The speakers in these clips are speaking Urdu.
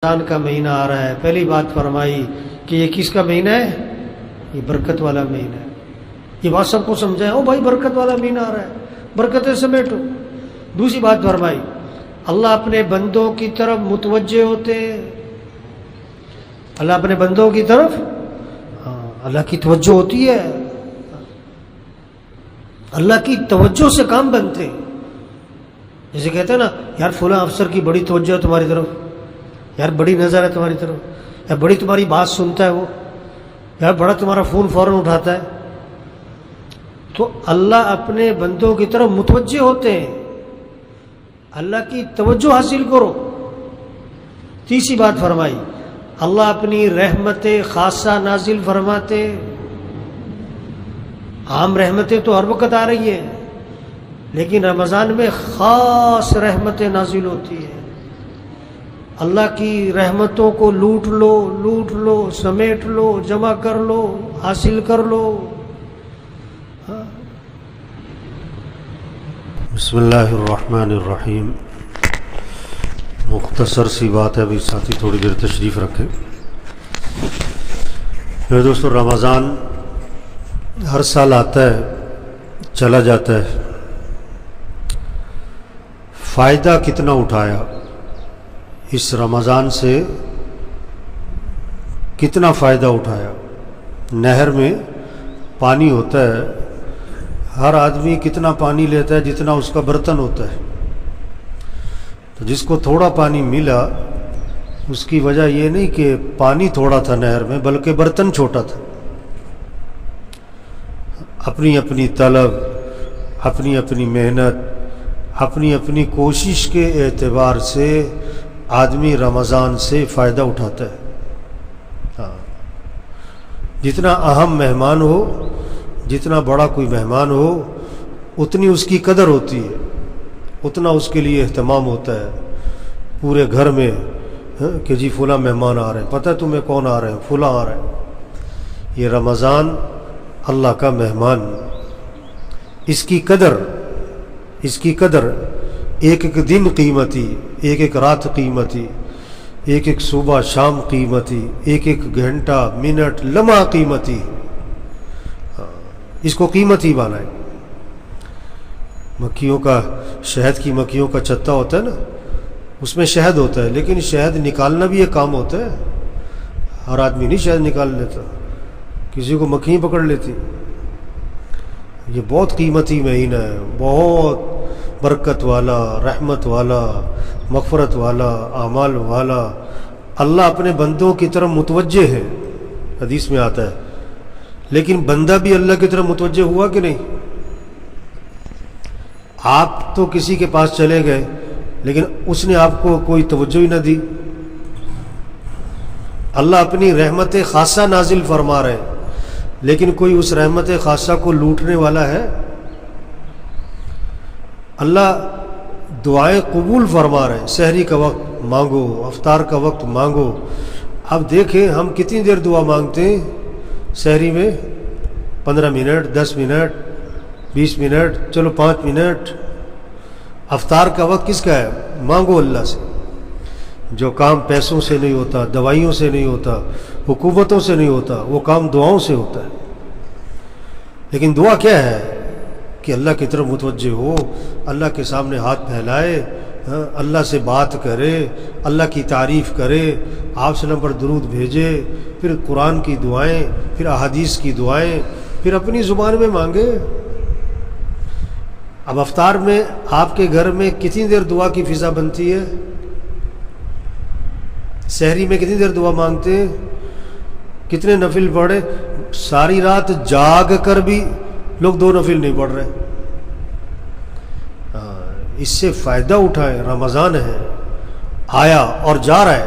رمضان کا مہینہ آ رہا ہے، پہلی بات فرمائی کہ یہ کس کا مہینہ ہے؟ یہ برکت والا مہینہ ہے۔ یہ بات سب کو سمجھائے، او بھائی برکت والا مہینہ آ رہا ہے، برکتیں سمیٹو۔ دوسری بات فرمائی، اللہ اپنے بندوں کی طرف متوجہ ہوتے ہیں۔ اللہ اپنے بندوں کی طرف اللہ کی توجہ ہوتی ہے، اللہ کی توجہ سے کام بنتے ہیں۔ جیسے کہتے ہیں نا، یار فلاں افسر کی بڑی توجہ ہے تمہاری طرف، یار بڑی نظر ہے تمہاری طرف، یار بڑی تمہاری بات سنتا ہے وہ، یار بڑا تمہارا فون فوراً اٹھاتا ہے۔ تو اللہ اپنے بندوں کی طرف متوجہ ہوتے ہیں، اللہ کی توجہ حاصل کرو۔ تیسری بات فرمائی، اللہ اپنی رحمت خاصہ نازل فرماتے۔ عام رحمتیں تو ہر وقت آ رہی ہیں، لیکن رمضان میں خاص رحمتیں نازل ہوتی ہیں۔ اللہ کی رحمتوں کو لوٹ لو، سمیٹ لو، جمع کر لو، حاصل کر لو۔ بسم اللہ الرحمن الرحیم۔ مختصر سی بات ہے، ابھی ساتھی تھوڑی دیر تشریف رکھیں۔ میرے دوستو، رمضان ہر سال آتا ہے، چلا جاتا ہے، فائدہ کتنا اٹھایا اس رمضان سے، کتنا فائدہ اٹھایا۔ نہر میں پانی ہوتا ہے، ہر آدمی کتنا پانی لیتا ہے جتنا اس کا برتن ہوتا ہے۔ تو جس کو تھوڑا پانی ملا، اس کی وجہ یہ نہیں کہ پانی تھوڑا تھا نہر میں، بلکہ برتن چھوٹا تھا۔ اپنی اپنی طلب، اپنی اپنی محنت، اپنی اپنی کوشش کے اعتبار سے آدمی رمضان سے فائدہ اٹھاتا ہے۔ جتنا اہم مہمان ہو، جتنا بڑا کوئی مہمان ہو، اتنی اس کی قدر ہوتی ہے، اتنا اس کے لیے اہتمام ہوتا ہے پورے گھر میں، کہ جی فلاں مہمان آ رہے ہیں، پتہ ہے تمہیں کون آ رہے ہیں؟ فلاں آ رہے ہیں۔ یہ رمضان اللہ کا مہمان، اس کی قدر ایک ایک دن قیمتی، ایک ایک رات قیمتی، ایک ایک صبح شام قیمتی، ایک ایک گھنٹہ منٹ لمحہ قیمتی۔ اس کو قیمتی بنائے۔ مکھیوں کا، شہد کی مکھیوں کا چتا ہوتا ہے نا، اس میں شہد ہوتا ہے، لیکن شہد نکالنا بھی ایک کام ہوتا ہے۔ ہر آدمی نہیں شہد نکال لیتا، کسی کو مکھی پکڑ لیتی۔ یہ بہت قیمتی مہینہ ہے، بہت برکت والا، رحمت والا، مغفرت والا، اعمال والا۔ اللہ اپنے بندوں کی طرف متوجہ ہے، حدیث میں آتا ہے، لیکن بندہ بھی اللہ کی طرف متوجہ ہوا کہ نہیں؟ آپ تو کسی کے پاس چلے گئے، لیکن اس نے آپ کو کوئی توجہ ہی نہ دی۔ اللہ اپنی رحمت خاصہ نازل فرما رہے ہیں، لیکن کوئی اس رحمت خاصہ کو لوٹنے والا ہے؟ اللہ دعائیں قبول فرما رہے ہیں۔ سحری کا وقت مانگو، افطار کا وقت مانگو۔ اب دیکھیں ہم کتنی دیر دعا مانگتے ہیں سحری میں؟ 15 منٹ، 10 منٹ، 20 منٹ، چلو 5 منٹ۔ افطار کا وقت کس کا ہے؟ مانگو اللہ سے۔ جو کام پیسوں سے نہیں ہوتا، دوائیوں سے نہیں ہوتا، حکومتوں سے نہیں ہوتا، وہ کام دعاؤں سے ہوتا ہے۔ لیکن دعا کیا ہے؟ کہ اللہ کی طرف متوجہ ہو، اللہ کے سامنے ہاتھ پھیلائے، اللہ سے بات کرے، اللہ کی تعریف کرے، آپ صلی اللہ علیہ وسلم پر درود بھیجے، پھر قرآن کی دعائیں، پھر احادیث کی دعائیں، پھر اپنی زبان میں مانگے۔ اب افطار میں آپ کے گھر میں کتنی دیر دعا کی فضا بنتی ہے؟ سحری میں کتنی دیر دعا مانگتے ہیں؟ کتنے نفل پڑھے؟ ساری رات جاگ کر بھی لوگ 2 نفل نہیں پڑھ رہے۔ اس سے فائدہ اٹھائیں، رمضان ہے، آیا اور جا رہا ہے۔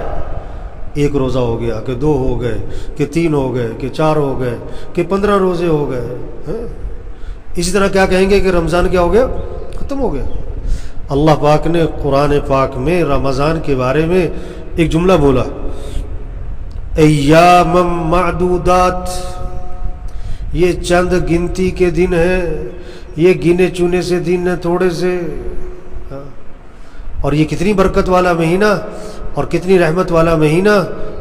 ایک روزہ ہو گیا کہ 2 ہو گئے کہ 3 ہو گئے کہ 4 ہو گئے کہ 15 روزے ہو گئے۔ اسی طرح کیا کہیں گے کہ رمضان کیا ہو گیا؟ ختم ہو گیا۔ اللہ پاک نے قرآن پاک میں رمضان کے بارے میں ایک جملہ بولا، ایام معدودات، یہ چند گنتی کے دن ہیں، یہ گنے چنے سے دن ہیں، تھوڑے سے۔ اور یہ کتنی برکت والا مہینہ، اور کتنی رحمت والا مہینہ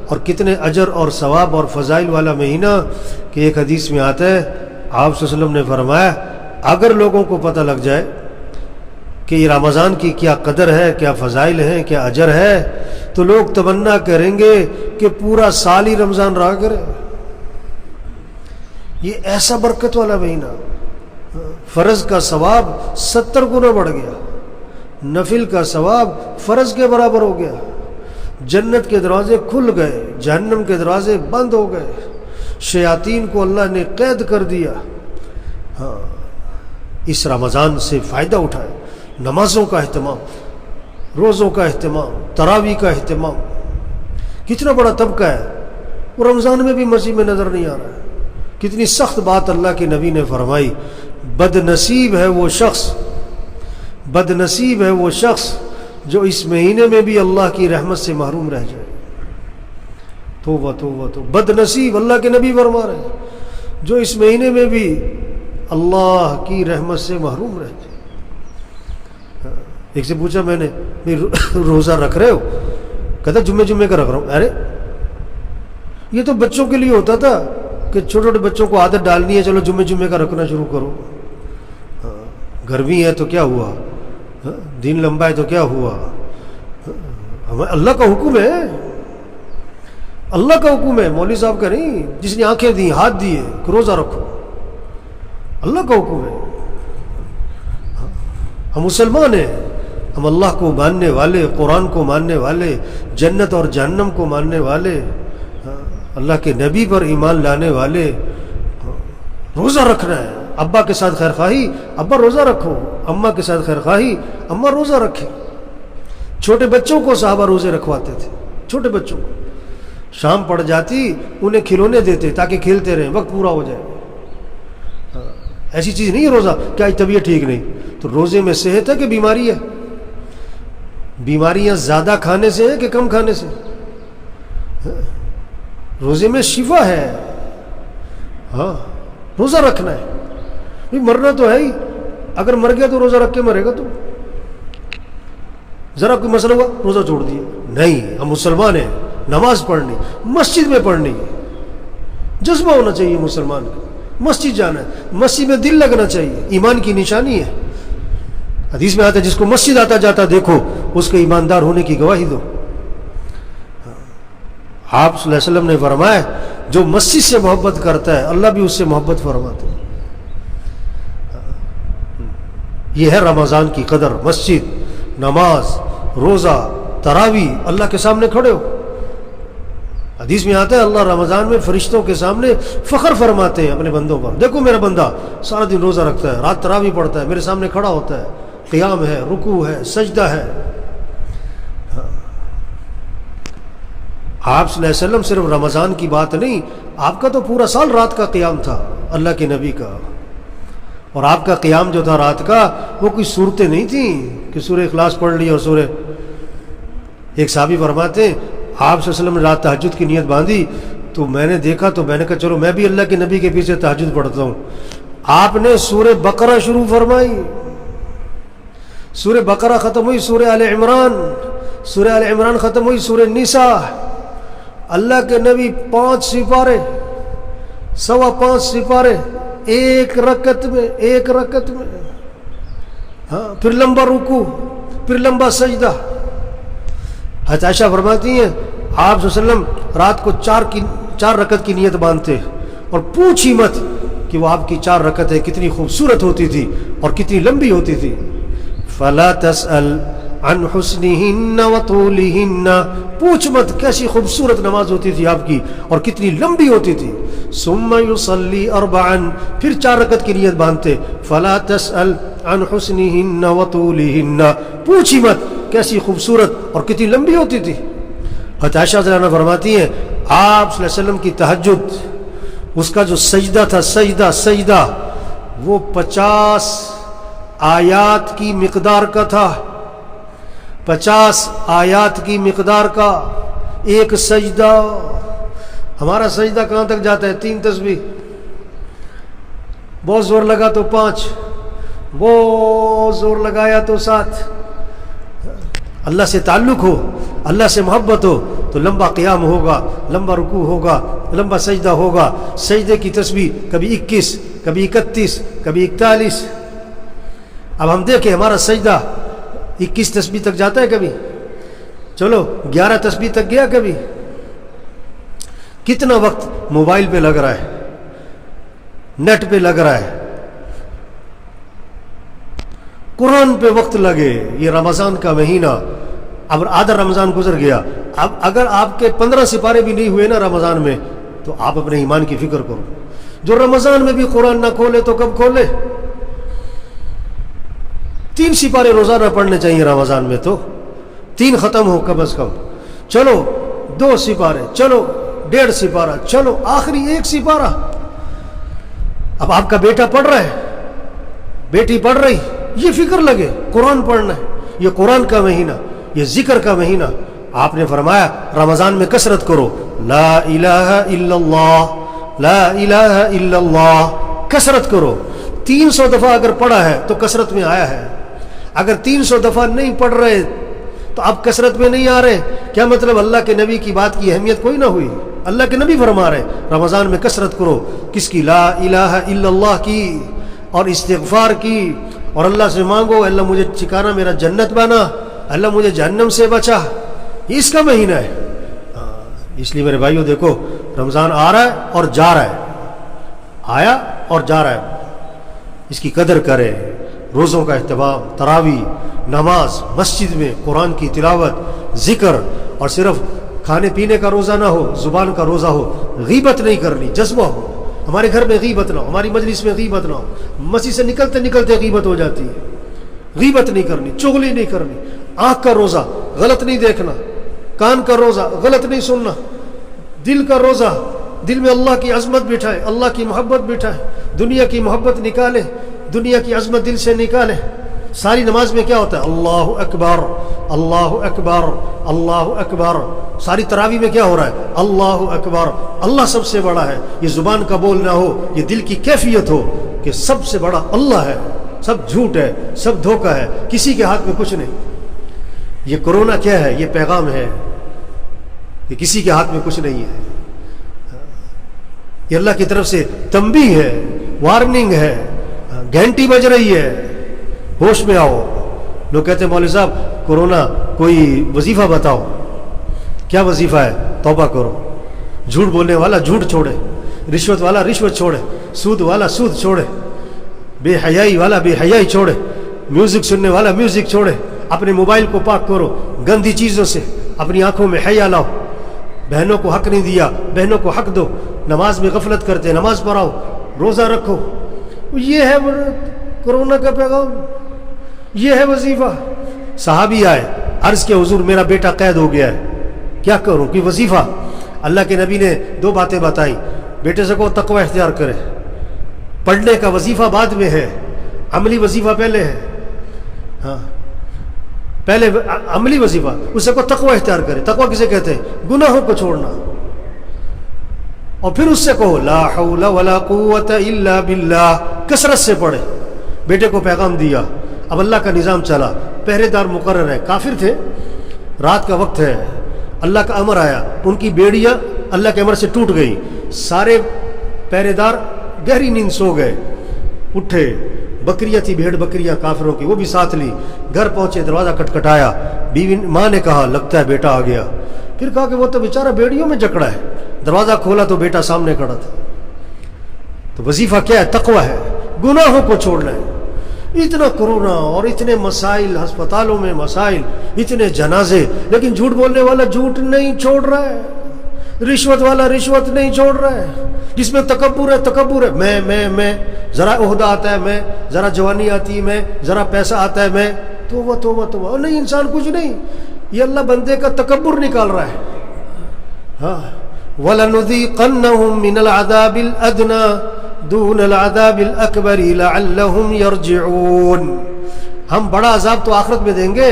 اور کتنے اجر اور ثواب اور فضائل والا مہینہ کہ ایک حدیث میں آتا ہے آپ صلی اللہ علیہ وسلم نے فرمایا اگر لوگوں کو پتہ لگ جائے کہ یہ رمضان کی کیا قدر ہے، کیا فضائل ہیں، کیا اجر ہے، تو لوگ تمنا کریں گے کہ پورا سال ہی رمضان رہا کرے۔ یہ ایسا برکت والا مہینہ، فرض کا ثواب 70 گنا بڑھ گیا، نفل کا ثواب فرض کے برابر ہو گیا، جنت کے دروازے کھل گئے، جہنم کے دروازے بند ہو گئے، شیاطین کو اللہ نے قید کر دیا۔ ہاں، اس رمضان سے فائدہ اٹھائے، نمازوں کا اہتمام، روزوں کا اہتمام، تراویح کا اہتمام۔ کتنا بڑا طبقہ ہے وہ رمضان میں بھی مسجد میں نظر نہیں آ رہا ہے۔ کتنی سخت بات اللہ کے نبی نے فرمائی، بد نصیب ہے وہ شخص، بد نصیب ہے وہ شخص جو اس مہینے میں بھی اللہ کی رحمت سے محروم رہ جائے۔ توبہ توبہ توبہ، بد نصیب اللہ کے نبی فرما رہے ہیں جو اس مہینے میں بھی اللہ کی رحمت سے محروم رہ جائے۔ ایک سے پوچھا میں نے روزہ رکھ رہے ہو؟ کہتا جمعے کا رکھ رہا ہوں۔ ارے یہ تو بچوں کے لیے ہوتا تھا کہ چھوٹے چھوٹے بچوں کو عادت ڈالنی ہے، چلو جمعے کا رکھنا شروع کرو۔ گرمی ہے تو کیا ہوا، دن لمبا ہے تو کیا ہوا، ہمیں اللہ کا حکم ہے، اللہ کا حکم ہے، مولوی صاحب کا نہیں۔ جس نے آنکھیں دی، ہاتھ دیے کہ روزہ رکھو، اللہ کا حکم ہے۔ ہم مسلمان ہیں، ہم اللہ کو ماننے والے، قرآن کو ماننے والے، جنت اور جہنم کو ماننے والے، اللہ کے نبی پر ایمان لانے والے۔ روزہ رکھنا ہے، ابا کے ساتھ خیر خواہی، ابا روزہ رکھو، اماں کے ساتھ خیر خواہی، اماں روزہ رکھیں۔ چھوٹے بچوں کو صحابہ روزے رکھواتے تھے، چھوٹے بچوں کو شام پڑ جاتی انہیں کھلونے دیتے تاکہ کھیلتے رہیں، وقت پورا ہو جائے۔ ایسی چیز نہیں ہے روزہ کیا طبیعت ٹھیک نہیں تو روزے میں صحت ہے کہ بیماری ہے؟ بیماریاں زیادہ کھانے سے ہیں کہ کم کھانے سے؟ روزے میں شفا ہے۔ ہاں، روزہ رکھنا ہے، مرنا تو ہے ہی، اگر مر گیا تو روزہ رکھ کے مرے گا تو؟ ذرا کوئی مسئلہ ہوا روزہ چھوڑ دیا؟ نہیں، ہم مسلمان ہیں، نماز پڑھنی، مسجد میں پڑھنی، جذبہ ہونا چاہیے مسلمان کا، مسجد جانا ہے، مسجد میں دل لگنا چاہیے، ایمان کی نشانی ہے۔ حدیث میں آتا ہے جس کو مسجد آتا جاتا دیکھو اس کے ایماندار ہونے کی گواہی دو۔ آپ صلی اللہ علیہ وسلم نے فرمایا جو مسجد سے محبت کرتا ہے اللہ بھی اس سے محبت فرماتے ہیں۔ یہ ہے رمضان کی قدر، مسجد، نماز، روزہ، تراویح، اللہ کے سامنے کھڑے ہو۔ حدیث میں آتا ہے اللہ رمضان میں فرشتوں کے سامنے فخر فرماتے ہیں اپنے بندوں پر، دیکھو میرا بندہ سارا دن روزہ رکھتا ہے، رات تراویح پڑھتا ہے، میرے سامنے کھڑا ہوتا ہے، قیام ہے، رکوع ہے، سجدہ ہے۔ آپ صلی اللہ علیہ وسلم صرف رمضان کی بات نہیں، آپ کا تو پورا سال رات کا قیام تھا اللہ کے نبی کا، اور آپ کا قیام جو تھا رات کا وہ کوئی صورتیں نہیں تھیں کہ سورہ اخلاص پڑھ لی اور سورہ۔ ایک صحابی فرماتے ہیں آپ صلی اللہ علیہ وسلم نے رات تہجد کی نیت باندھی تو میں نے دیکھا تو میں نے کہا چلو میں بھی اللہ کے نبی کے پیچھے تہجد پڑھتا ہوں۔ آپ نے سورہ بقرہ شروع فرمائی، سورہ بقرہ ختم ہوئی سورہ آل عمران، سورہ آل عمران ختم ہوئی سورہ نساء۔ اللہ کے نبی 5 سپارے، 5.25 سپارے ایک رکعت میں، ہاں، پھر لمبا رکوع، پھر لمبا سجدہ۔ حضرت عائشہ فرماتی ہیں آپ صلی اللہ علیہ وسلم رات کو 4 رکعت کی نیت باندھتے اور پوچھی مت کہ وہ آپ کی 4 رکعتیں کتنی خوبصورت ہوتی تھی اور کتنی لمبی ہوتی تھی۔ فلا تسأل عن حسنہن وطولہن، پوچھ مت کیسی خوبصورت نماز ہوتی تھی آپ کی اور کتنی لمبی ہوتی تھی۔ ثم یصلی 4، پھر 4 رکعت کی نیت باندھتے، فلا تسأل عن حسنہن وطولہن، پوچھی مت کیسی خوبصورت اور کتنی لمبی ہوتی تھی۔ حضرت عائشہ رضی اللہ عنہا فرماتی ہیں آپ صلی اللہ علیہ وسلم کی تہجد، اس کا جو سجدہ تھا، سجدہ وہ 50 آیات کی مقدار کا تھا، 50 آیات کی مقدار کا ایک سجدہ۔ ہمارا سجدہ کہاں تک جاتا ہے؟ 3 تسبیح، بہت زور لگا تو 5، بہت زور لگایا تو 7۔ اللہ سے تعلق ہو، اللہ سے محبت ہو تو لمبا قیام ہوگا، لمبا رکوع ہوگا، لمبا سجدہ ہوگا، سجدے کی تسبیح کبھی 21، کبھی 31، کبھی 41۔ اب ہم دیکھیں ہمارا سجدہ 21 تسبیح تک جاتا ہے کبھی؟ چلو 11 تسبیح تک گیا کبھی؟ کتنا وقت موبائل پہ لگ رہا ہے، نیٹ پہ لگ رہا ہے، قرآن پہ وقت لگے۔ یہ رمضان کا مہینہ، اب آدھا رمضان گزر گیا، اب اگر آپ کے 15 سپارے بھی نہیں ہوئے نا رمضان میں تو آپ اپنے ایمان کی فکر کرو۔ جو رمضان میں بھی قرآن نہ کھولے تو کب کھولے؟ 3 سپارے روزانہ پڑھنے چاہیے رمضان میں، تو 3 ختم ہو کم از کم، چلو 2 سپارے، چلو 1.5 سپارہ، چلو آخری 1 سپارہ۔ اب آپ کا بیٹا پڑھ رہا ہے، بیٹی پڑھ رہی، یہ فکر لگے قرآن پڑھنا ہے، یہ قرآن کا مہینہ، یہ ذکر کا مہینہ۔ آپ نے فرمایا رمضان میں کثرت کرو، لا الہ الا اللہ، لا الہ الا اللہ، کثرت کرو۔ 300 دفعہ اگر پڑھا ہے تو کثرت میں آیا ہے، اگر 300 دفعہ نہیں پڑھ رہے تو آپ کثرت میں نہیں آ رہے، کیا مطلب اللہ کے نبی کی بات کی اہمیت کوئی نہ ہوئی؟ اللہ کے نبی فرما رہے رمضان میں کثرت کرو، کس کی؟ لا الہ الا اللہ کی، اور استغفار کی، اور اللہ سے مانگو اللہ مجھے ٹھکانہ میرا جنت بنا، اللہ مجھے جہنم سے بچا۔ یہ اس کا مہینہ ہے۔ اس لیے میرے بھائیوں دیکھو، رمضان آ رہا ہے اور جا رہا ہے، آیا اور جا رہا ہے، اس کی قدر کرے۔ روزوں کا اہتمام، تراویح، نماز، مسجد میں قرآن کی تلاوت، ذکر، اور صرف کھانے پینے کا روزہ نہ ہو، زبان کا روزہ ہو، غیبت نہیں کرنی، جذبہ ہو۔ ہمارے گھر میں غیبت نہ ہو، ہماری مجلس میں غیبت نہ ہو، مسجد سے نکلتے نکلتے غیبت ہو جاتی ہے۔ غیبت نہیں کرنی، چغلی نہیں کرنی، آنکھ کا روزہ غلط نہیں دیکھنا، کان کا روزہ غلط نہیں سننا، دل کا روزہ دل میں اللہ کی عظمت بٹھائے، اللہ کی محبت بٹھائے، دنیا کی محبت نکالے، دنیا کی عظمت دل سے نکالے۔ ساری نماز میں کیا ہوتا ہے؟ اللہ اکبر، اللہ اکبر، اللہ اکبر۔ ساری تراویح میں کیا ہو رہا ہے؟ اللہ اکبر، اللہ سب سے بڑا ہے۔ یہ زبان کا بول نہ ہو، یہ دل کی کیفیت ہو کہ سب سے بڑا اللہ ہے، سب جھوٹ ہے، سب دھوکہ ہے، کسی کے ہاتھ میں کچھ نہیں۔ یہ کرونا کیا ہے؟ یہ پیغام ہے کہ کسی کے ہاتھ میں کچھ نہیں ہے، یہ اللہ کی طرف سے تنبیہ ہے، وارننگ ہے، گھنٹی بج رہی ہے، ہوش میں آؤ۔ لوگ کہتے ہیں مولوی صاحب کرونا کوئی وظیفہ بتاؤ۔ کیا وظیفہ ہے؟ توبہ کرو۔ جھوٹ بولنے والا جھوٹ چھوڑے، رشوت والا رشوت چھوڑے، سود والا سود چھوڑے، بے حیائی والا بے حیائی چھوڑے، میوزک سننے والا میوزک چھوڑے، اپنے موبائل کو پاک کرو گندی چیزوں سے، اپنی آنکھوں میں حیا لاؤ۔ بہنوں کو حق نہیں دیا، بہنوں کو حق دو۔ نماز میں غفلت کرتے، نماز پڑھاؤ، روزہ رکھو۔ یہ ہے کرونا کا پیغام، یہ ہے وظیفہ۔ صحابی آئے، عرض کیا حضور میرا بیٹا قید ہو گیا ہے، کیا کروں؟ کہ وظیفہ۔ اللہ کے نبی نے 2 باتیں بتائیں، بیٹے سے کو تقوی اختیار کرے، پڑھنے کا وظیفہ بعد میں ہے، عملی وظیفہ پہلے ہے۔ ہاں پہلے عملی وظیفہ، اس سے کو تقوی اختیار کرے۔ تقوی کسے کہتے ہیں؟ گناہوں کو چھوڑنا۔ اور پھر اس سے کہو لا حول ولا قوت الا باللہ، کثرت سے پڑھے۔ بیٹے کو پیغام دیا، اب اللہ کا نظام چلا، پہرے دار مقرر ہے۔ کافر تھے، رات کا وقت ہے، اللہ کا امر آیا، ان کی بیڑیاں اللہ کے امر سے ٹوٹ گئی، سارے پہرے دار گہری نیند سو گئے، اٹھے، بکریاں تھی، بھیڑ بکریاں کافروں کی، وہ بھی ساتھ لی، گھر پہنچے، دروازہ کھٹکھٹایا، بیوی ماں نے کہا لگتا ہے بیٹا آ گیا۔ پھر کہا کہ وہ تو بیچارہ بیڑیوں میں جکڑا ہے۔ دروازہ کھولا تو بیٹا سامنے کھڑا تھا۔ تو وظیفہ کیا ہے؟ تقوی ہے، گناہوں کو چھوڑنا ہے۔ اتنا کرونا اور اتنے مسائل، ہسپتالوں میں مسائل، اتنے جنازے، لیکن جھوٹ بولنے والا جھوٹ نہیں چھوڑ رہا ہے، رشوت والا رشوت نہیں چھوڑ رہا ہے، جس میں تکبر ہے تکبر ہے، میں ذرا عہدہ آتا ہے میں، ذرا جوانی آتی ہے میں، ذرا پیسہ آتا ہے میں، توبہ توبہ توبہ۔ اور نہیں، انسان کچھ نہیں، یہ اللہ بندے کا تکبر نکال رہا ہے۔ ہاں وَلَنُذِيقَنَّهُم مِّنَ الْعَذَابِ الْأَدْنَىٰ دُونَ الْعَذَابِ الْأَكْبَرِ لَعَلَّهُمْ يَرْجِعُونَ۔ ہم بڑا عذاب تو آخرت میں دیں گے،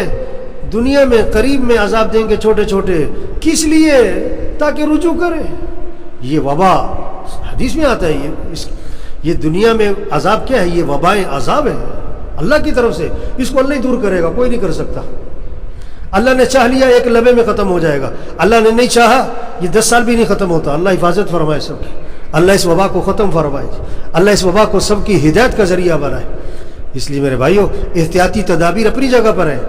دنیا میں قریب میں عذاب دیں گے چھوٹے چھوٹے، کس لیے؟ تاکہ رجوع کرے۔ یہ وبا حدیث میں آتا ہے، یہ دنیا میں عذاب کیا ہے؟ یہ وبائیں عذاب ہے اللہ کی طرف سے، اس کو اللہ نہیں دور کرے گا، کوئی نہیں کر سکتا۔ اللہ نے چاہ لیا ایک لمحے میں ختم ہو جائے گا، اللہ نے نہیں چاہا یہ 10 سال بھی نہیں ختم ہوتا۔ اللہ حفاظت فرمائے سب کی، اللہ اس وبا کو ختم فرمائے، اللہ اس وبا کو سب کی ہدایت کا ذریعہ بنائے۔ اس لیے میرے بھائیوں، احتیاطی تدابیر اپنی جگہ پر ہیں،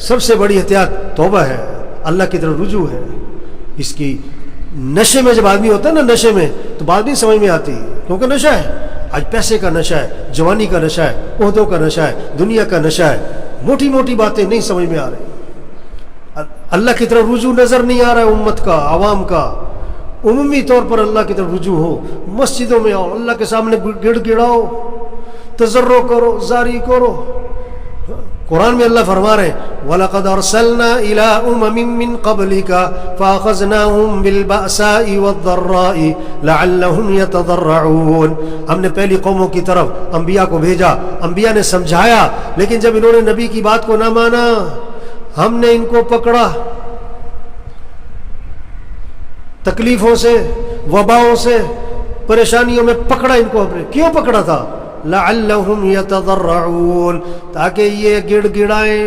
سب سے بڑی احتیاط توبہ ہے، اللہ کی طرف رجوع ہے۔ اس کی نشے میں جب آدمی ہوتا ہے نا، نشے میں تو بات نہیں سمجھ میں آتی، کیونکہ نشہ ہے، آج پیسے کا نشہ ہے، جوانی کا نشہ ہے، عہدوں کا نشہ ہے، دنیا کا نشہ ہے، موٹی موٹی باتیں نہیں سمجھ میں آ رہی، اللہ کی طرف رجوع نظر نہیں آ رہا ہے امت کا، عوام کا۔ عمومی طور پر اللہ کی طرف رجوع ہو، مسجدوں میں آؤ، اللہ کے سامنے گڑ گڑاؤ، تضرع کرو، زاری کرو۔ قرآن میں اللہ فرما رہے ہیں وَلَقَدْ أَرْسَلْنَا إِلَىٰ أُمَمٍ مِّن قَبْلِكَ فَأَخَذْنَاهُمْ بِالْبَأْسَاءِ وَالضَّرَّاءِ لَعَلَّهُمْ يَتَضَرَّعُونَ۔ ہم نے پہلی قوموں کی طرف انبیاء کو بھیجا، انبیاء نے سمجھایا، لیکن جب انہوں نے نبی کی بات کو نہ مانا، ہم نے ان کو پکڑا، تکلیفوں سے، وباؤں سے، پریشانیوں میں پکڑا ان کو۔ ہم نے کیوں پکڑا تھا؟ لعلہم یتضرعون، تاکہ یہ گڑ گڑائیں،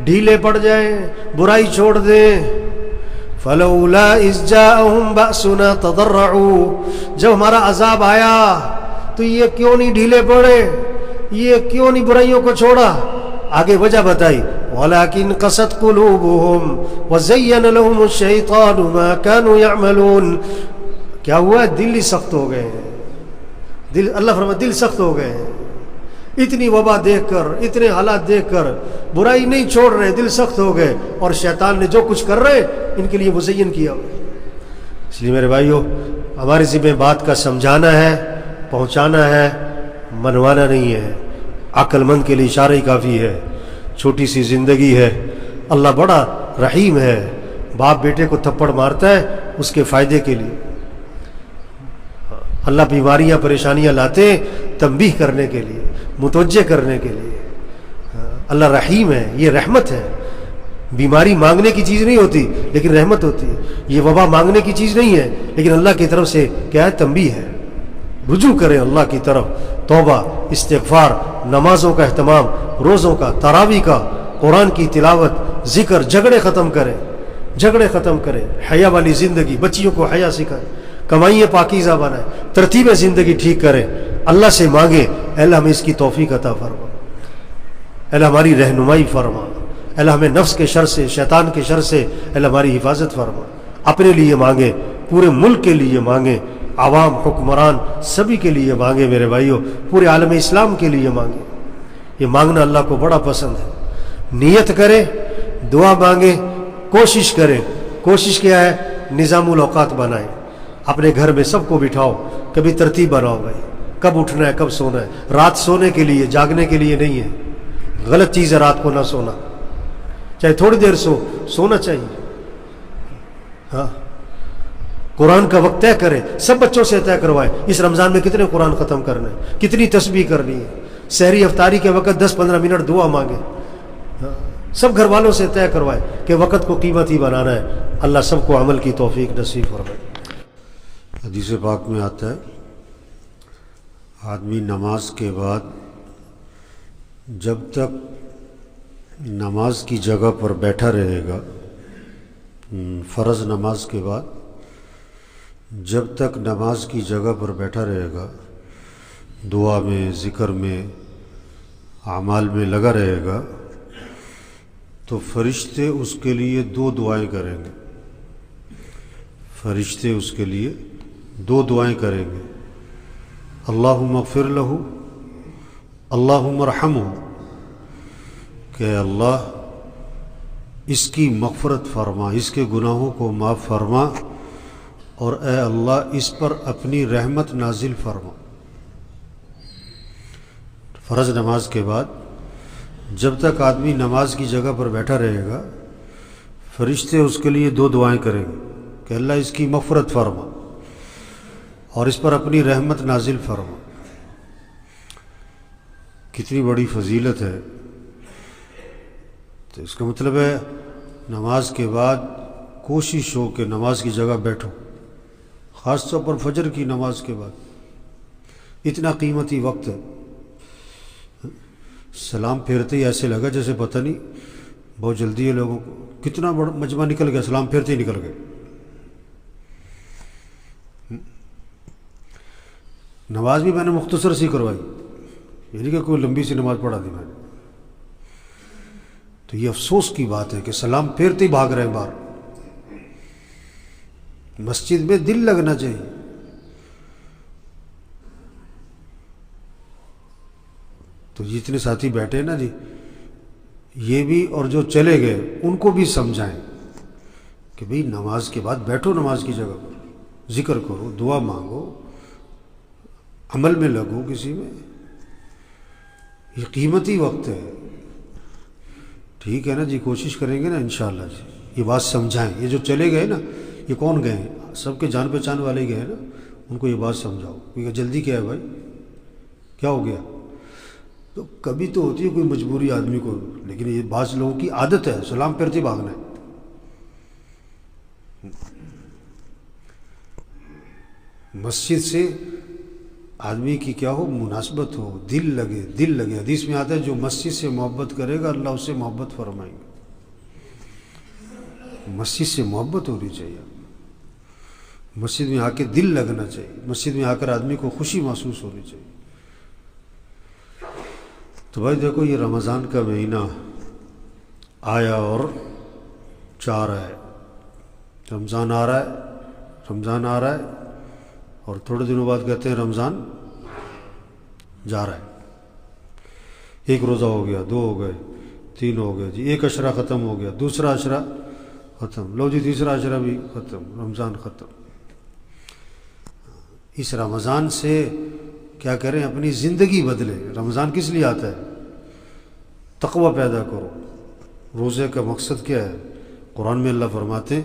ڈھیلے پڑ جائیں، برائی چھوڑ دیں۔ فلولا اذ جاءہم بأسنا تضرعوا، جب ہمارا عذاب آیا تو یہ کیوں نہیں ڈھیلے پڑے، یہ کیوں نہیں برائیوں کو چھوڑا؟ آگے وجہ بتائی وَلَكِنْ قَسَتْ قُلُوبُهُمْ وَزَيَّنَ لَهُمُ الشَّيْطَانُ مَا كَانُوا يَعْمَلُونَ۔ کیا ہوا؟ دل ہی سخت ہو گئے ہیں، دل، اللہ فرماتا دل سخت ہو گئے ہیں، اتنی وبا دیکھ کر، اتنے حالات دیکھ کر برائی نہیں چھوڑ رہے، دل سخت ہو گئے، اور شیطان نے جو کچھ کر رہے ان کے لیے مزین کیا۔ اس لیے میرے بھائیوں، ہماری ذمہ بات کا سمجھانا ہے، پہنچانا ہے، منوانا نہیں ہے۔ عقل مند کے لیے اشارہ ہی کافی ہے، چھوٹی سی زندگی ہے، اللہ بڑا رحیم ہے، باپ بیٹے کو تھپڑ مارتا ہے اس کے فائدے کے لیے، اللہ بیماریاں پریشانیاں لاتے ہیں تنبیہ کرنے کے لیے، متوجہ کرنے کے لیے۔ اللہ رحیم ہے، یہ رحمت ہے۔ بیماری مانگنے کی چیز نہیں ہوتی لیکن رحمت ہوتی ہے، یہ وبا مانگنے کی چیز نہیں ہے لیکن اللہ کی طرف سے کیا ہے؟ تنبیہ ہے۔ رجوع کریں اللہ کی طرف، توبہ، استغفار، نمازوں کا اہتمام، روزوں کا، تراویح کا، قرآن کی تلاوت، ذکر، جھگڑے ختم کریں، جھگڑے ختم کریں، حیا والی زندگی، بچیوں کو حیا سکھائیں، کمائیے پاکیزہ بنائیں، ترتیب زندگی ٹھیک کریں، اللہ سے مانگیں اے اللہ ہمیں اس کی توفیق عطا فرما، اے اللہ ہماری رہنمائی فرما، اے اللہ ہمیں نفس کے شر سے، شیطان کے شر سے اے اللہ ہماری حفاظت فرما۔ اپنے لیے مانگیں، پورے ملک کے لیے مانگیں، عوام، حکمران سبھی کے لیے مانگیں میرے بھائیوں، پورے عالم اسلام کے لیے مانگیں۔ یہ مانگنا اللہ کو بڑا پسند ہے۔ نیت کریں، دعا مانگیں، کوشش کریں۔ کوشش کیا ہے؟ نظام الاوقات بنائیں، اپنے گھر میں سب کو بٹھاؤ، کبھی ترتیب بناؤ بھائی، کب اٹھنا ہے، کب سونا ہے۔ رات سونے کے لیے، جاگنے کے لیے نہیں ہے، غلط چیز ہے رات کو نہ سونا، چاہے تھوڑی دیر سونا چاہیے۔ ہاں، قرآن کا وقت طے کریں، سب بچوں سے طے کروائیں اس رمضان میں کتنے قرآن ختم کرنے، کتنی تسبیح کرنی ہے، سحری افطاری کے وقت 10-15 منٹ دعا مانگیں، سب گھر والوں سے طے کروائیں کہ وقت کو قیمتی بنانا ہے۔ اللہ سب کو عمل کی توفیق نصیب فرمائے۔ حدیث پاک میں آتا ہے آدمی نماز کے بعد جب تک نماز کی جگہ پر بیٹھا رہے گا، فرض نماز کے بعد جب تک نماز کی جگہ پر بیٹھا رہے گا، دعا میں، ذکر میں، اعمال میں لگا رہے گا، تو فرشتے اس کے لیے 2 دعائیں کریں گے۔ فرشتے اس کے لیے 2 دعائیں کریں گے، اللہم اغفر لہ، اللہم ارحمہ، کہ اللہ اس کی مغفرت فرما، اس کے گناہوں کو معاف فرما، اور اے اللہ اس پر اپنی رحمت نازل فرما۔ فرض نماز کے بعد جب تک آدمی نماز کی جگہ پر بیٹھا رہے گا، فرشتے اس کے لیے 2 دعائیں کریں گے کہ اللہ اس کی مغفرت فرما اور اس پر اپنی رحمت نازل فرما۔ کتنی بڑی فضیلت ہے۔ تو اس کا مطلب ہے نماز کے بعد کوشش ہو کہ نماز کی جگہ بیٹھو، خاص طور پر فجر کی نماز کے بعد، اتنا قیمتی وقت ہے۔ سلام پھیرتے ہی ایسے لگا جیسے پتہ نہیں بہت جلدی ہے لوگوں کو. کتنا بڑا مجمع نکل گیا, سلام پھیرتے ہی نکل گئے. نماز بھی میں نے مختصر سی کروائی, یعنی کہ کوئی لمبی سی نماز پڑھا دی میں نے. تو یہ افسوس کی بات ہے کہ سلام پھیرتے ہی بھاگ رہے ہیں باہر. مسجد میں دل لگنا چاہیے. تو جتنے ساتھی بیٹھے ہیں نا جی, یہ بھی اور جو چلے گئے ان کو بھی سمجھائیں کہ بھئی نماز کے بعد بیٹھو نماز کی جگہ پر, ذکر کرو, دعا مانگو, عمل میں لگو کسی میں. یہ قیمتی وقت ہے. ٹھیک ہے نا جی, کوشش کریں گے نا انشاءاللہ جی. یہ بات سمجھائیں. یہ جو چلے گئے نا, یہ کون گئے ہیں؟ سب کے جان پہچان والے گئے ہیں نا, ان کو یہ بات سمجھاؤ. کیونکہ جلدی کیا ہے بھائی, کیا ہو گیا؟ تو کبھی تو ہوتی ہے کوئی مجبوری آدمی کو, لیکن یہ بعض لوگوں کی عادت ہے سلام پھیرتے بھاگنا ہے. مسجد سے آدمی کی کیا ہو, مناسبت ہو, دل لگے, دل لگے. حدیث میں آتا ہے جو مسجد سے محبت کرے گا اللہ اس سے محبت فرمائیں گے. مسجد سے محبت ہونی چاہیے. مسجد میں آ کے دل لگنا چاہیے. مسجد میں آ کر آدمی کو خوشی محسوس ہونی چاہیے. تو بھائی دیکھو, یہ رمضان کا مہینہ آیا اور جا رہا ہے. رمضان آ رہا ہے, رمضان آ رہا ہے, اور تھوڑے دنوں بعد کہتے ہیں رمضان جا رہا ہے. ایک روزہ ہو گیا, 2 ہو گئے, 3 ہو گئے جی, ایک عشرہ ختم ہو گیا, دوسرا عشرہ ختم, لو جی تیسرا عشرہ بھی ختم, رمضان ختم. اس رمضان سے کیا کریں, اپنی زندگی بدلیں. رمضان کس لیے آتا ہے؟ تقوی پیدا کرو. روزے کا مقصد کیا ہے؟ قرآن میں اللہ فرماتے ہیں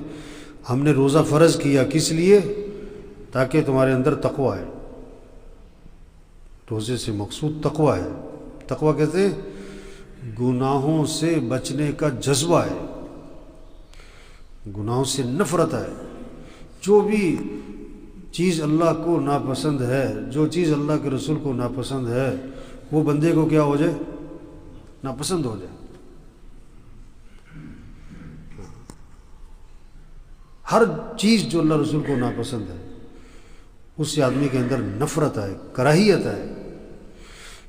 ہم نے روزہ فرض کیا کس لیے؟ تاکہ تمہارے اندر تقوی ہے. روزے سے مقصود تقوی ہے. تقوی کہتے ہیں گناہوں سے بچنے کا جذبہ ہے, گناہوں سے نفرت ہے. جو بھی چیز اللہ کو ناپسند ہے, جو چیز اللہ کے رسول کو ناپسند ہے, وہ بندے کو کیا ہو جائے, ناپسند ہو جائے. ہر چیز جو اللہ رسول کو ناپسند ہے اس سے آدمی کے اندر نفرت ہے, کراہیت ہے.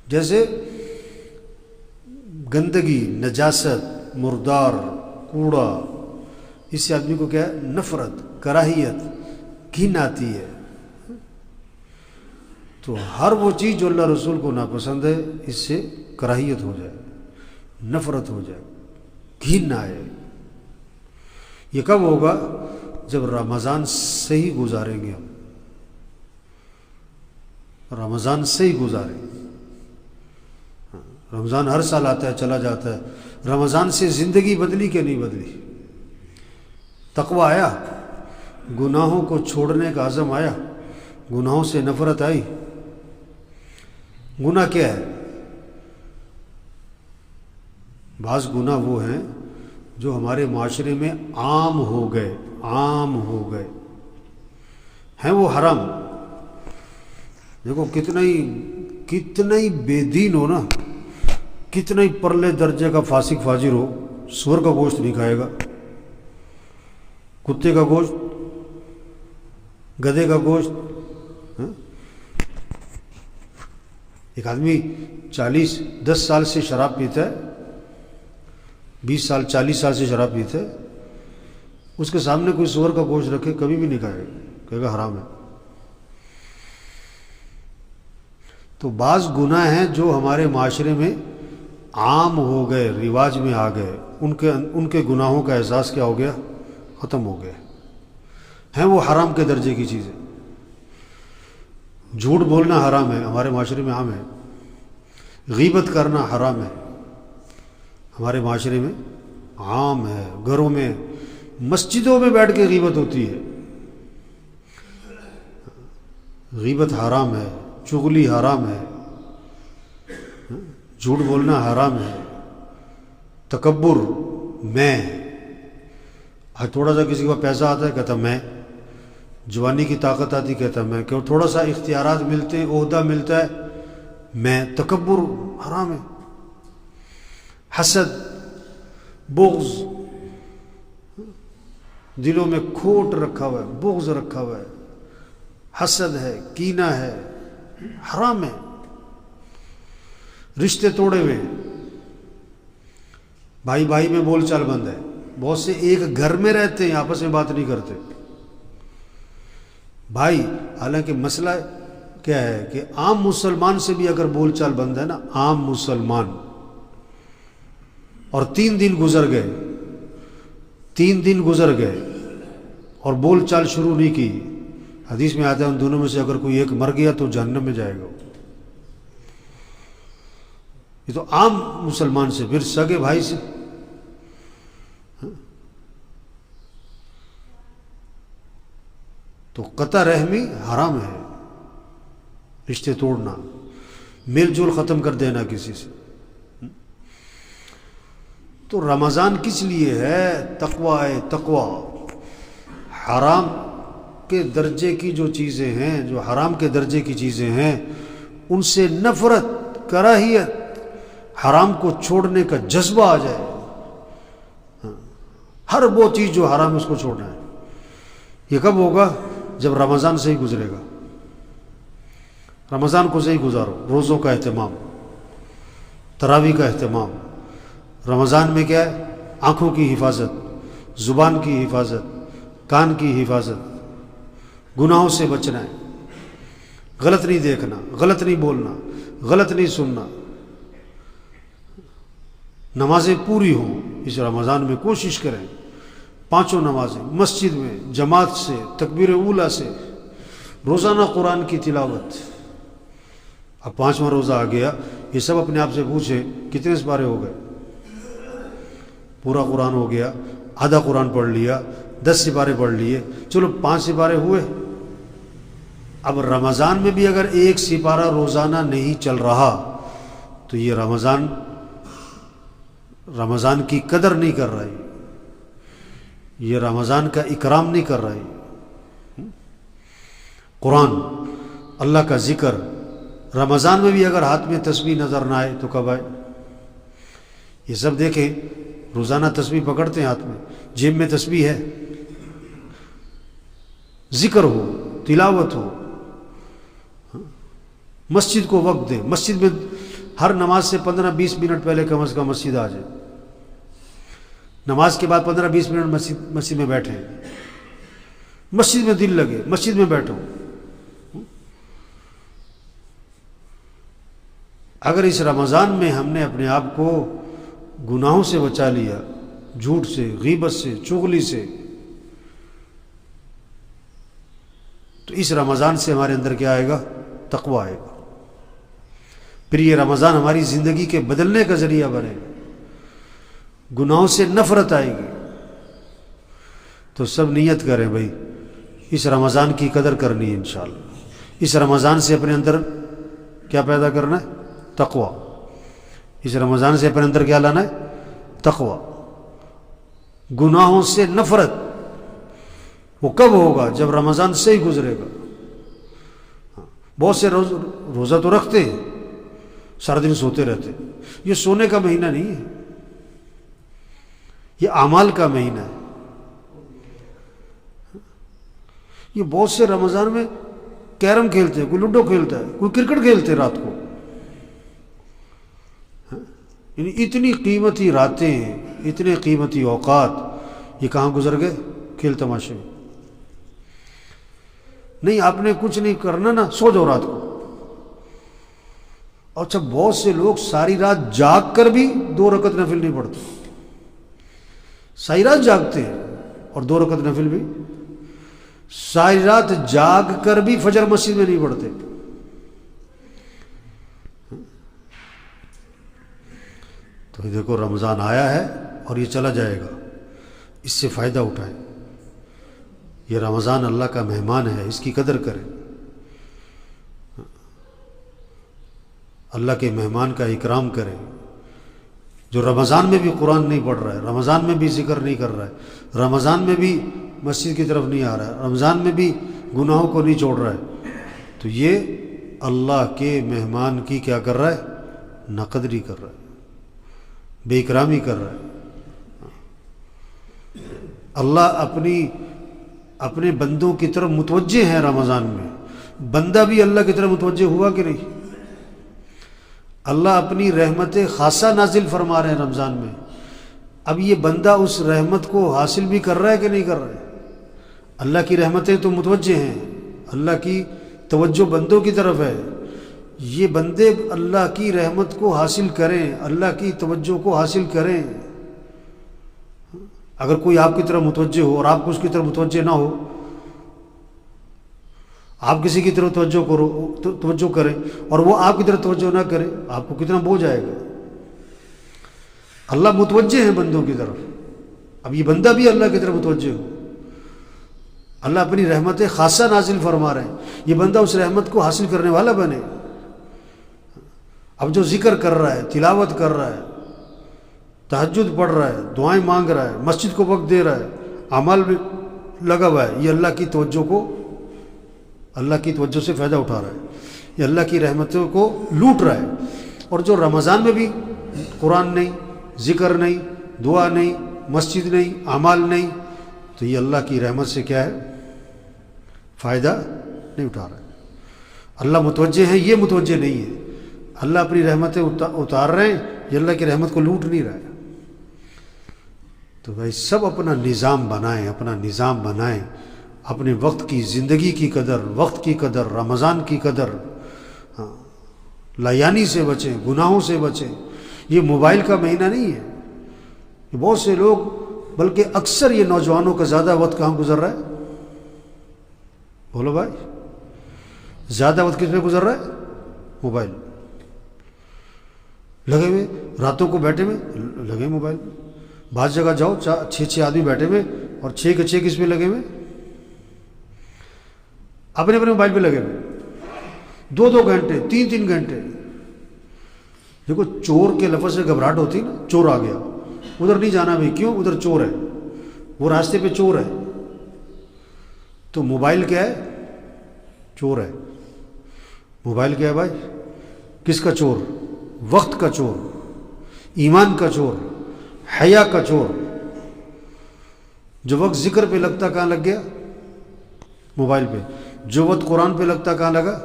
جیسے گندگی, نجاست, مردار, کوڑا, اس سے آدمی کو کیا ہے, نفرت, کراہیت, گھن آتی ہے. تو ہر وہ چیز جو اللہ رسول کو ناپسند ہے اس سے کراہیت ہو جائے, نفرت ہو جائے, گھن آئے. یہ کب ہوگا؟ جب رمضان صحیح گزاریں گے. ہم رمضان صحیح گزاریں. رمضان ہر سال آتا ہے چلا جاتا ہے. رمضان سے زندگی بدلی کہ نہیں بدلی؟ تقوی آیا, گناہوں کو چھوڑنے کا عزم آیا, گناہوں سے نفرت آئی. گناہ کیا ہے؟ بعض گناہ وہ ہیں جو ہمارے معاشرے میں عام ہو گئے, عام ہو گئے ہیں, وہ حرام. دیکھو کتنا ہی بے دین ہو نا, کتنا ہی پرلے درجے کا فاسق فاجر ہو, سور کا گوشت نہیں کھائے گا, کتے کا گوشت, گدھے کا گوشت. ایک آدمی 10 سال سے شراب پیتا ہے, 20 سال 40 سال سے شراب پیتا ہے, اس کے سامنے کوئی سور کا گوشت رکھے کبھی بھی نہیں کھائے گا, کہے گا حرام ہے. تو بعض گناہ ہیں جو ہمارے معاشرے میں عام ہو گئے, رواج میں آ گئے, ان کے گناہوں کا احساس کیا ہو گیا, ختم ہو گئے ہیں. وہ حرام کے درجے کی چیزیں. جھوٹ بولنا حرام ہے, ہمارے معاشرے میں عام ہے. غیبت کرنا حرام ہے, ہمارے معاشرے میں عام ہے. گھروں میں, مسجدوں میں بیٹھ کے غیبت ہوتی ہے. غیبت حرام ہے, چغلی حرام ہے, جھوٹ بولنا حرام ہے. تکبر, میں, تھوڑا سا کسی کا پیسہ آتا ہے کہتا میں, جوانی کی طاقت آتی کہتا میں, کہ تھوڑا سا اختیارات ملتے ہیں, عہدہ ملتا ہے میں. تکبر حرام ہے. حسد, بغض دلوں میں کھوٹ رکھا ہوا ہے، بغض رکھا ہوا ہے، حسد ہے، کینہ ہے، حرام ہے، رشتے توڑے ہوئے ہیں، بھائی بھائی میں بول چال بند ہے، بہت سے ایک گھر میں رہتے ہیں آپس میں بات نہیں کرتے بھائی، حالانکہ مسئلہ کیا ہے کہ عام مسلمان سے بھی اگر بول چال بند ہے نا، عام مسلمان، اور 3 دن گزر گئے اور بول چال شروع نہیں کی، حدیث میں آتا ہے ان دونوں میں سے اگر کوئی ایک مر گیا تو جہنم میں جائے گا. یہ تو عام مسلمان سے، پھر سگے بھائی سے. تو قطع رحمی حرام ہے، رشتے توڑنا، میل جول ختم کر دینا کسی سے. تو رمضان کس لیے ہے؟ تقویٰ ہے، تقویٰ. حرام کے درجے کی جو چیزیں ہیں، جو حرام کے درجے کی چیزیں ہیں، ان سے نفرت، کراہیت، حرام کو چھوڑنے کا جذبہ آ جائے. ہر وہ چیز جو حرام ہے اس کو چھوڑنا ہے. یہ کب ہوگا؟ جب رمضان سے ہی گزرے گا. رمضان کو صحیح گزارو، روزوں کا اہتمام، تراویح کا اہتمام. رمضان میں کیا ہے؟ آنکھوں کی حفاظت، زبان کی حفاظت، کان کی حفاظت، گناہوں سے بچنا ہے، غلط نہیں دیکھنا، غلط نہیں بولنا، غلط نہیں سننا. نمازیں پوری ہوں اس رمضان میں، کوشش کریں 5 نمازیں مسجد میں جماعت سے، تکبیر اولیٰ سے، روزانہ قرآن کی تلاوت. اب 5واں روزہ آ گیا، یہ سب اپنے آپ سے پوچھے کتنے سپارے ہو گئے؟ پورا قرآن ہو گیا، آدھا قرآن پڑھ لیا، 10 سپارے پڑھ لیے، چلو 5 سپارے ہوئے. اب رمضان میں بھی اگر 1 سپارہ روزانہ نہیں چل رہا تو یہ رمضان کی قدر نہیں کر رہا ہے، یہ رمضان کا اکرام نہیں کر رہا ہے. قرآن، اللہ کا ذکر، رمضان میں بھی اگر ہاتھ میں تسبیح نظر نہ آئے تو کب آئے؟ یہ سب دیکھیں، روزانہ تسبیح پکڑتے ہیں ہاتھ میں، جیب میں تسبیح ہے، ذکر ہو، تلاوت ہو، مسجد کو وقت دیں. مسجد میں ہر نماز سے 15-20 منٹ پہلے کم از کم مسجد آ جائے. نماز کے بعد 15-20 منٹ مسجد میں بیٹھیں، مسجد میں دل لگے، مسجد میں بیٹھو. اگر اس رمضان میں ہم نے اپنے آپ کو گناہوں سے بچا لیا، جھوٹ سے، غیبت سے، چغلی سے، تو اس رمضان سے ہمارے اندر کیا آئے گا؟ تقویٰ آئے گا. پھر یہ رمضان ہماری زندگی کے بدلنے کا ذریعہ بنے گا، گناہوں سے نفرت آئے گی. تو سب نیت کریں بھائی اس رمضان کی قدر کرنی ہے انشاءاللہ. اس رمضان سے اپنے اندر کیا پیدا کرنا ہے؟ تقویٰ. اس رمضان سے اپنے اندر کیا لانا ہے؟ تقویٰ. گناہوں سے نفرت. وہ کب ہوگا؟ جب رمضان سے ہی گزرے گا. بہت سے روزہ تو رکھتے ہیں، سارا دن سوتے رہتے. یہ سونے کا مہینہ نہیں ہے، یہ اعمال کا مہینہ ہے. یہ بہت سے رمضان میں کیرم کھیلتے ہیں، کوئی لوڈو کھیلتا ہے، کوئی کرکٹ کھیلتے ہیں رات کو. یعنی اتنی قیمتی راتیں، اتنے قیمتی اوقات یہ کہاں گزر گئے؟ کھیل تماشے میں. نہیں، آپ نے کچھ نہیں کرنا نا، سو جاؤ رات کو. اور اچھا، بہت سے لوگ ساری رات جاگ کر بھی 2 رکعت نفل نہیں پڑھتے. ساری رات جاگتے ہیں اور 2 رکعت نفل بھی، ساری رات جاگ کر بھی فجر مسجد میں نہیں پڑھتے. تو دیکھو رمضان آیا ہے اور یہ چلا جائے گا، اس سے فائدہ اٹھائیں. یہ رمضان اللہ کا مہمان ہے، اس کی قدر کریں. اللہ کے مہمان کا اکرام کریں. جو رمضان میں بھی قرآن نہیں پڑھ رہا ہے، رمضان میں بھی ذکر نہیں کر رہا ہے، رمضان میں بھی مسجد کی طرف نہیں آ رہا ہے، رمضان میں بھی گناہوں کو نہیں چھوڑ رہا ہے، تو یہ اللہ کے مہمان کی کیا کر رہا ہے؟ ناقدری کر رہا ہے، بے اکرامی کر رہا ہے. اللہ اپنے بندوں کی طرف متوجہ ہیں رمضان میں. بندہ بھی اللہ کی طرف متوجہ ہوا کہ نہیں؟ اللہ اپنی رحمت خاصہ نازل فرما رہے ہیں رمضان میں. اب یہ بندہ اس رحمت کو حاصل بھی کر رہا ہے کہ نہیں کر رہا ہے؟ اللہ کی رحمتیں تو متوجہ ہیں، اللہ کی توجہ بندوں کی طرف ہے. یہ بندے اللہ کی رحمت کو حاصل کریں، اللہ کی توجہ کو حاصل کریں. اگر کوئی آپ کی طرف متوجہ ہو اور آپ کو اس کی طرف متوجہ نہ ہو، آپ کسی کی طرف توجہ کریں اور وہ آپ کی طرف توجہ نہ کرے، آپ کو کتنا بوجھ آئے گا. اللہ متوجہ ہیں بندوں کی طرف. اب یہ بندہ بھی اللہ کی طرف متوجہ ہو، اللہ اپنی رحمت خاصہ نازل فرما رہے ہیں، یہ بندہ اس رحمت کو حاصل کرنے والا بنے. اب جو ذکر کر رہا ہے، تلاوت کر رہا ہے، تہجد پڑھ رہا ہے، دعائیں مانگ رہا ہے، مسجد کو وقت دے رہا ہے، اعمال میں لگا ہوا ہے، یہ اللہ کی توجہ سے فائدہ اٹھا رہا ہے، یہ اللہ کی رحمتوں کو لوٹ رہا ہے. اور جو رمضان میں بھی قرآن نہیں، ذکر نہیں، دعا نہیں، مسجد نہیں، اعمال نہیں، تو یہ اللہ کی رحمت سے کیا ہے؟ فائدہ نہیں اٹھا رہا ہے. اللہ متوجہ ہے، یہ متوجہ نہیں ہے. اللہ اپنی رحمتیں اتار رہے ہیں، یہ اللہ کی رحمت کو لوٹ نہیں رہا ہے. تو بھائی سب اپنا نظام بنائیں، اپنے وقت کی، زندگی کی قدر، وقت کی قدر، رمضان کی قدر. لایانی سے بچیں، گناہوں سے بچیں. یہ موبائل کا مہینہ نہیں ہے. یہ بہت سے لوگ، بلکہ اکثر یہ نوجوانوں کا زیادہ وقت کہاں گزر رہا ہے؟ بولو بھائی، زیادہ وقت کس میں گزر رہا ہے؟ موبائل لگے ہوئے، راتوں کو بیٹھے ہوئے لگے موبائل. بعض جگہ جاؤ 6 آدمی بیٹھے ہوئے اور 6 کے 6 کس میں لگے ہوئے؟ اپنے موبائل پہ لگے ہوئے. 2 گھنٹے، 3 گھنٹے. دیکھو چور کے لفظ سے گھبراہٹ ہوتی نا، چور آ گیا، ادھر نہیں جانا بھائی. کیوں؟ ادھر چور ہے، وہ راستے پہ چور ہے. تو موبائل کیا ہے؟ چور ہے. موبائل کیا ہے بھائی؟ کس کا چور؟ وقت کا چور، ایمان کا چور، حیا کا چور. جو وقت ذکر پہ لگتا کہاں لگ گیا؟ موبائل پہ. جو وقت قرآن پہ لگتا کہاں لگا؟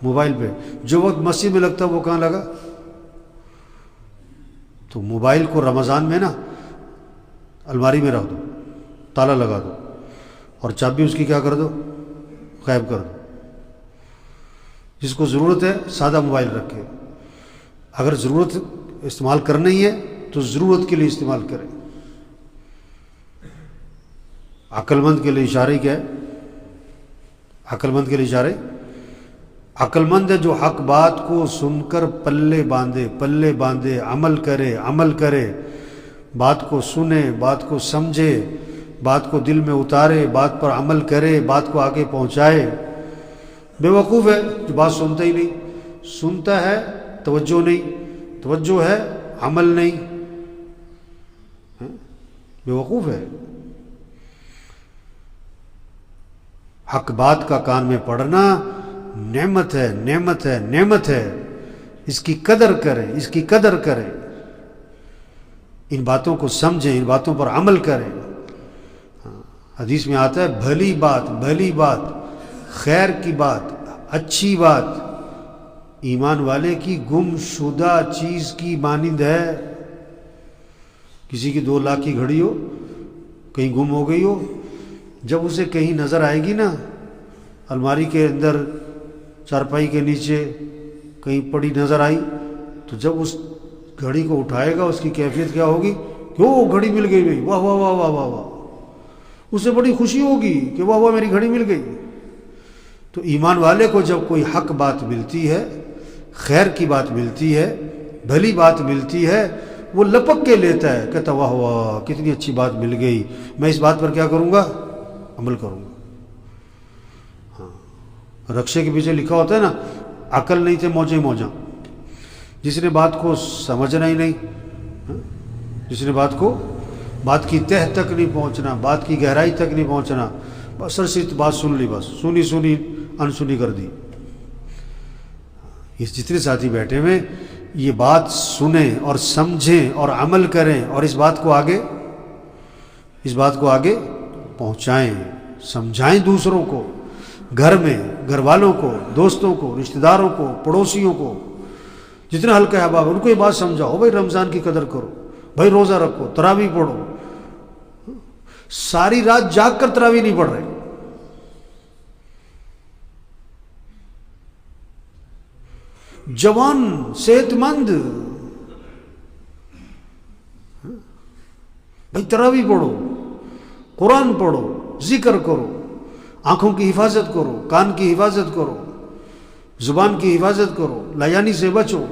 موبائل پہ. جو وقت مسجد میں لگتا وہ کہاں لگا؟ تو موبائل کو رمضان میں نا الماری میں رکھ دو، تالا لگا دو، اور چابی اس کی کیا کر دو؟ غائب کر دو. جس کو ضرورت ہے سادہ موبائل رکھے. اگر ضرورت استعمال کرنی ہے تو ضرورت کے لیے استعمال کریں. عقل مند کے لیے اشارے کیا ہے؟ عقل مند کے لیے اشارے، عقل مند ہے جو حق بات کو سن کر پلے باندھے، عمل کرے، بات کو سنے، بات کو سمجھے، بات کو دل میں اتارے، بات پر عمل کرے، بات کو آگے پہنچائے. بے وقوف ہے جو بات سنتا ہی نہیں، سنتا ہے توجہ نہیں، توجہ ہے عمل نہیں. بے وقوف ہے. حق بات کا کان میں پڑھنا نعمت ہے. اس کی قدر کریں، ان باتوں کو سمجھیں، ان باتوں پر عمل کریں. حدیث میں آتا ہے بھلی بات، خیر کی بات، اچھی بات ایمان والے کی گم شدہ چیز کی مانند ہے. کسی کی 2 لاکھ کی گھڑی ہو، کہیں گم ہو گئی ہو، جب اسے کہیں نظر آئے گی نا، الماری کے اندر، چارپائی کے نیچے کہیں پڑی نظر آئی، تو جب اس گھڑی کو اٹھائے گا اس کی کیفیت کیا ہوگی کہ وہ گھڑی مل گئی بھائی، واہ واہ واہ واہ واہ واہ. اسے بڑی خوشی ہوگی کہ واہ واہ میری گھڑی مل گئی. تو ایمان والے کو جب کوئی حق بات ملتی ہے، خیر کی بات ملتی ہے، بھلی بات ملتی ہے، وہ لپک کے لیتا ہے، کہتا واہ واہ کتنی اچھی بات مل گئی، میں اس بات پر کیا کروں گا؟ عمل کروں گا. رکشے کے پیچھے لکھا ہوتا ہے نا، عقل نہیں تھے موجاں. جس نے بات کو سمجھنا ہی نہیں، جس نے بات کی تہ تک نہیں پہنچنا، بات کی گہرائی تک نہیں پہنچنا، بس صرف بات سن لی، بس سنی انسنی کر دی. اس جتنے ساتھی بیٹھے ہوئے یہ بات سنیں اور سمجھیں اور عمل کریں اور اس بات کو آگے اس بات کو آگے پہنچائیں، سمجھائیں دوسروں کو، گھر میں گھر والوں کو، دوستوں کو، رشتہ داروں کو، پڑوسیوں کو، جتنے حلقہ احباب ان کو یہ بات سمجھاؤ، بھائی رمضان کی قدر کرو، بھائی روزہ رکھو، تراویح پڑھو۔ ساری رات جاگ کر تراویح نہیں پڑھ رہے، جوان صحت مند، بھائی تراویح پڑھو، قرآن پڑھو، ذکر کرو، آنکھوں کی حفاظت کرو، کان کی حفاظت کرو، زبان کی حفاظت کرو، لایانی سے بچو،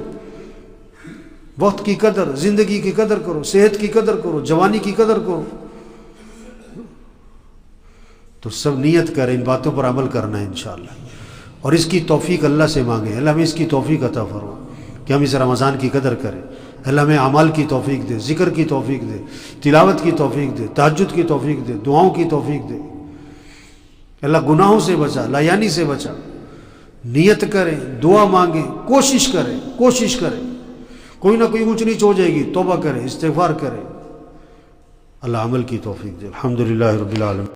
وقت کی قدر، زندگی کی قدر کرو، صحت کی قدر کرو، جوانی کی قدر کرو۔ تو سب نیت کریں، ان باتوں پر عمل کرنا ہے انشاءاللہ، اور اس کی توفیق اللہ سے مانگیں، اللہ ہمیں اس کی توفیق عطا فرما کہ ہم اس رمضان کی قدر کریں۔ اللہ ہمیں اعمال کی توفیق دے، ذکر کی توفیق دے، تلاوت کی توفیق دے، تہجد کی توفیق دے، دعاؤں کی توفیق دے۔ اللہ گناہوں سے بچا، لایانی سے بچا۔ نیت کریں، دعا مانگیں، کوشش کریں، کوشش کریں، کوئی نہ کوئی اونچ نیچ ہو جائے گی، توبہ کریں، استغفار کریں، اللہ عمل کی توفیق دے۔ الحمدللہ رب العالمین۔